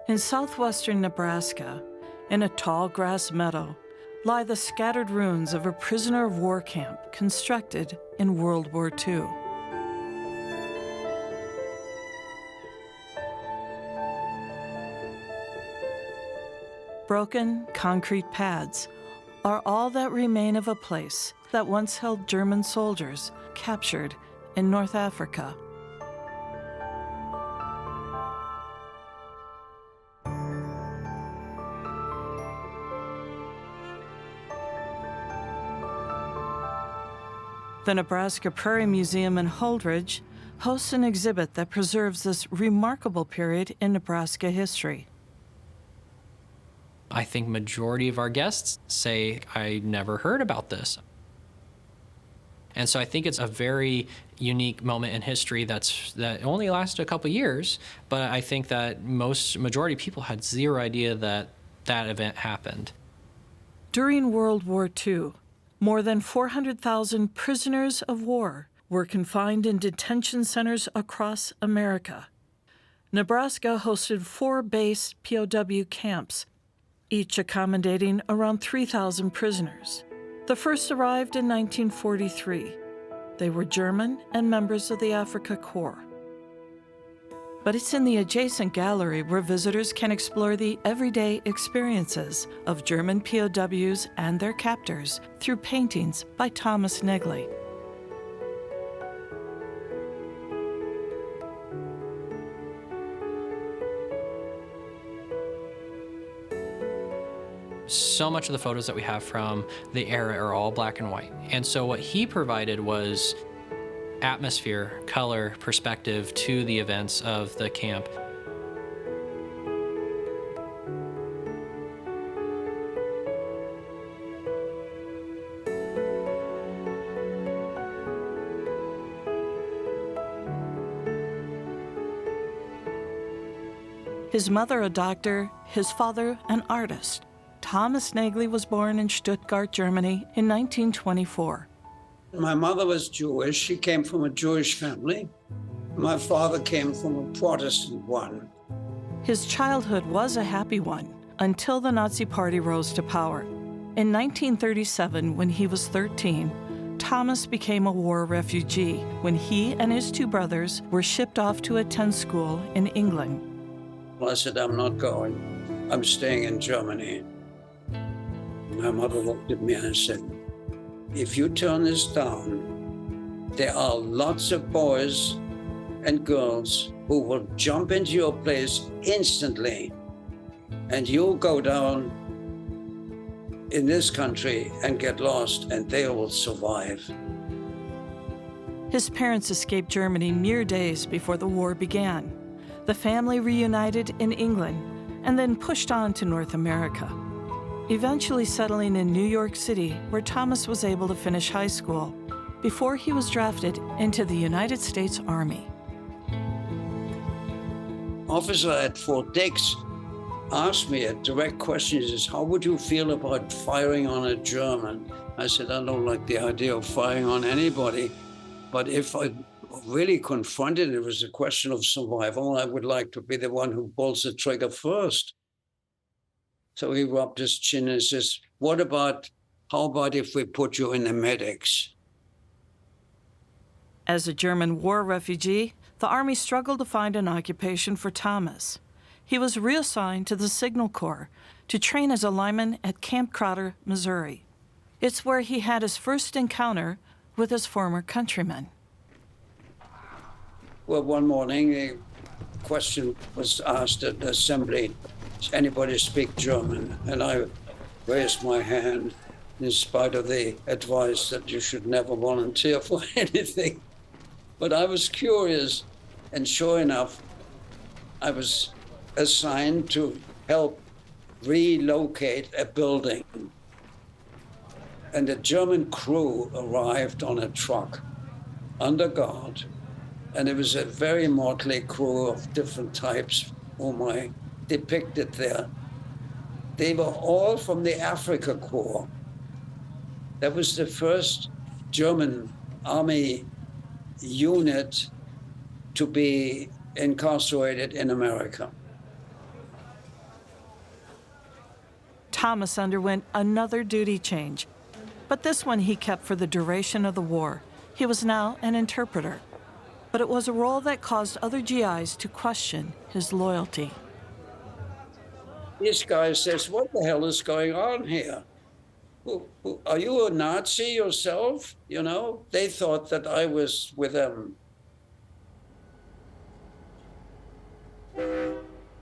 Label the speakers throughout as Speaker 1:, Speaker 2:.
Speaker 1: In southwestern Nebraska, in a tall grass meadow, lie the scattered ruins of a prisoner of war camp constructed in World War II. Broken concrete pads are all that remain of a place that once held German soldiers captured in North Africa. The Nebraska Prairie Museum in Holdridge hosts an exhibit that preserves this remarkable period in Nebraska history.
Speaker 2: I think majority of our guests say, I never heard about this. And so I think it's a very unique moment in history that only lasted a couple years, but I think that majority of people had zero idea that that event happened.
Speaker 1: During World War II, more than 400,000 prisoners of war were confined in detention centers across America. Nebraska hosted 4 base POW camps, each accommodating around 3,000 prisoners. The first arrived in 1943. They were German and members of the Afrika Korps. But it's in the adjacent gallery where visitors can explore the everyday experiences of German POWs and their captors through paintings by Thomas Negley.
Speaker 2: So much of the photos that we have from the era are all black and white. And so what he provided was atmosphere, color, perspective to the events of the camp.
Speaker 1: His mother a doctor, his father an artist. Thomas Negley was born in Stuttgart, Germany in 1924.
Speaker 3: My mother was Jewish. She came from a Jewish family. My father came from a Protestant one.
Speaker 1: His childhood was a happy one until the Nazi Party rose to power. In 1937, when he was 13, Thomas became a war refugee when he and his 2 brothers were shipped off to attend school in England.
Speaker 3: I said, I'm not going. I'm staying in Germany. My mother looked at me and said, if you turn this down, there are lots of boys and girls who will jump into your place instantly, and you'll go down in this country and get lost, and they will survive.
Speaker 1: His parents escaped Germany mere days before the war began. The family reunited in England and then pushed on to North America, eventually settling in New York City, where Thomas was able to finish high school before he was drafted into the United States Army.
Speaker 3: Officer at Fort Dix asked me a direct question. He says, how would you feel about firing on a German? I said, I don't like the idea of firing on anybody, but if I really confronted it was a question of survival, I would like to be the one who pulls the trigger first. So he rubbed his chin and says, how about if we put you in the medics?
Speaker 1: As a German war refugee, the Army struggled to find an occupation for Thomas. He was reassigned to the Signal Corps to train as a lineman at Camp Crowder, Missouri. It's where he had his first encounter with his former countrymen.
Speaker 3: Well, one morning, a question was asked at the assembly, does anybody speak German? And I raised my hand in spite of the advice that you should never volunteer for anything. But I was curious, and sure enough, I was assigned to help relocate a building. And a German crew arrived on a truck under guard. And it was a very motley crew of different types whom I depicted there. They were all from the Afrika Korps. That was the first German army unit to be incarcerated in America.
Speaker 1: Thomas underwent another duty change, but this one he kept for the duration of the war. He was now an interpreter, but it was a role that caused other GIs to question his loyalty.
Speaker 3: This guy says, what the hell is going on here? Are you a Nazi yourself? You know, they thought that I was with them.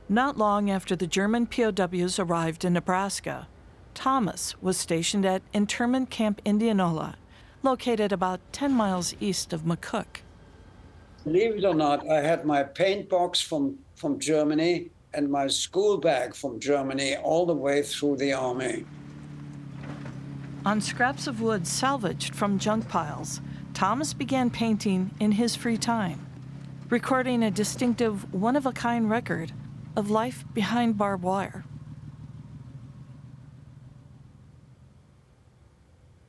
Speaker 1: Not long after the German POWs arrived in Nebraska, Thomas was stationed at Internment Camp Indianola, located about 10 miles east of McCook.
Speaker 3: Believe it or not, I had my paint box from Germany and my school bag from Germany all the way through the army.
Speaker 1: On scraps of wood salvaged from junk piles, Thomas began painting in his free time, recording a distinctive, one-of-a-kind record of life behind barbed wire.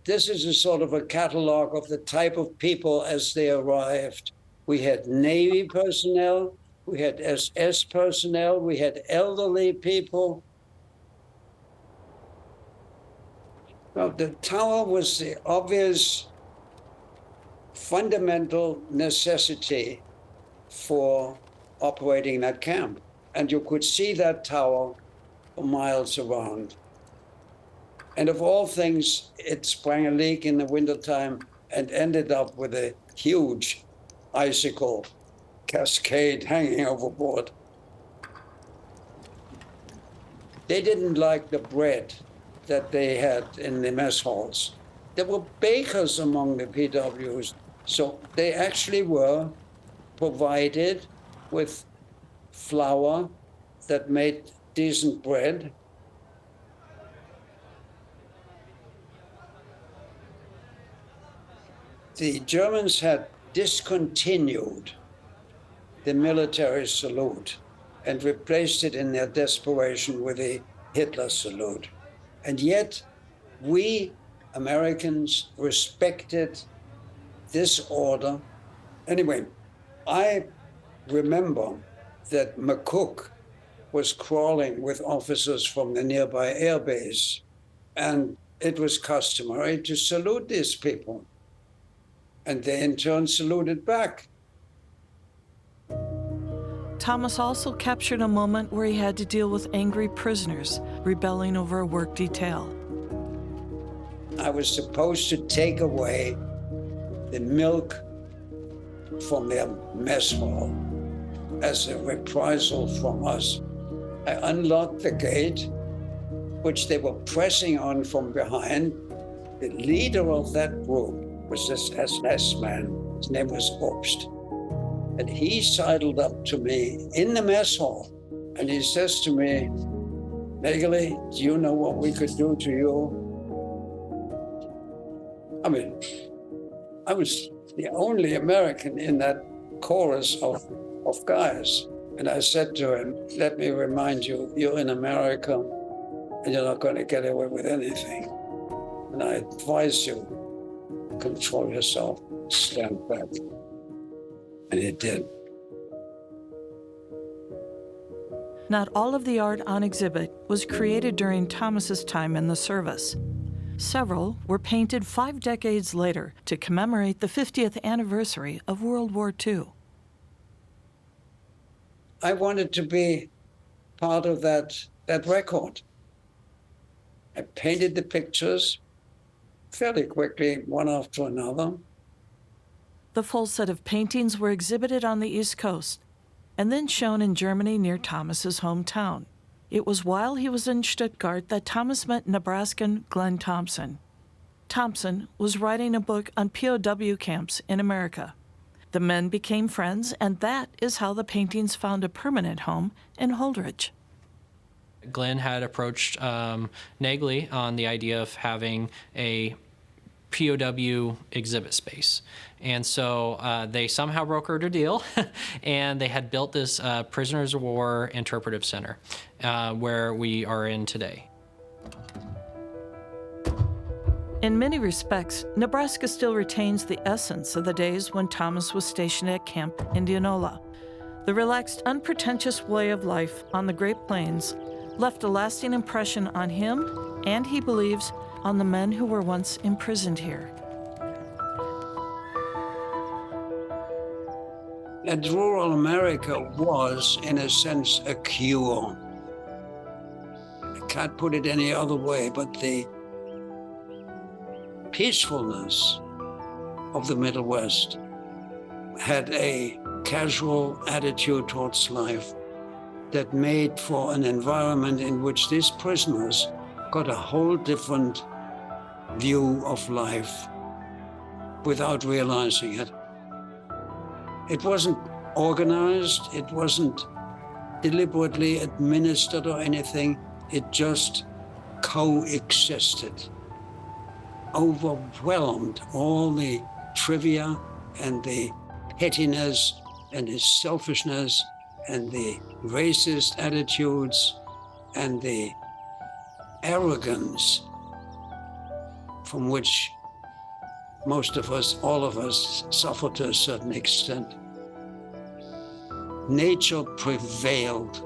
Speaker 3: This is a sort of a catalog of the type of people as they arrived. We had Navy personnel, we had SS personnel, we had elderly people. Well, the tower was the obvious fundamental necessity for operating that camp. And you could see that tower for miles around. And of all things, it sprang a leak in the wintertime and ended up with a huge icicle cascade hanging overboard. They didn't like the bread that they had in the mess halls. There were bakers among the PWs, so they actually were provided with flour that made decent bread. The Germans had discontinued the military salute and replaced it in their desperation with the Hitler salute. And yet, we Americans respected this order. Anyway, I remember that McCook was crawling with officers from the nearby air base, and it was customary to salute these people. And they in turn saluted back.
Speaker 1: Thomas also captured a moment where he had to deal with angry prisoners rebelling over a work detail.
Speaker 3: I was supposed to take away the milk from their mess hall as a reprisal from us. I unlocked the gate, which they were pressing on from behind. The leader of that group was this SS man. His name was Obst. And he sidled up to me in the mess hall, and he says to me, Nageli, do you know what we could do to you? I mean, I was the only American in that chorus of guys. And I said to him, let me remind you, you're in America, and you're not going to get away with anything. And I advise you, control yourself, stand back. And it did.
Speaker 1: Not all of the art on exhibit was created during Thomas's time in the service. Several were painted 5 decades later to commemorate the 50th anniversary of World War II.
Speaker 3: I wanted to be part of that record. I painted the pictures fairly quickly, one after another.
Speaker 1: The full set of paintings were exhibited on the East Coast and then shown in Germany near Thomas's hometown. It was while he was in Stuttgart that Thomas met Nebraskan Glenn Thompson. Thompson was writing a book on POW camps in America. The men became friends, and that is how the paintings found a permanent home in Holdrege.
Speaker 2: Glenn had approached Nageli on the idea of having a POW exhibit space. And so they somehow brokered a deal, and they had built this Prisoners of War Interpretive Center, where we are in today.
Speaker 1: In many respects, Nebraska still retains the essence of the days when Thomas was stationed at Camp Indianola. The relaxed, unpretentious way of life on the Great Plains left a lasting impression on him, and he believes on the men who were once imprisoned here.
Speaker 3: And rural America was, in a sense, a cure. I can't put it any other way, but the peacefulness of the Middle West had a casual attitude towards life that made for an environment in which these prisoners got a whole different view of life without realizing it. It wasn't organized, it wasn't deliberately administered or anything, it just coexisted, overwhelmed all the trivia and the pettiness and the selfishness and the racist attitudes and the arrogance from which most of us, all of us, suffer to a certain extent. Nature prevailed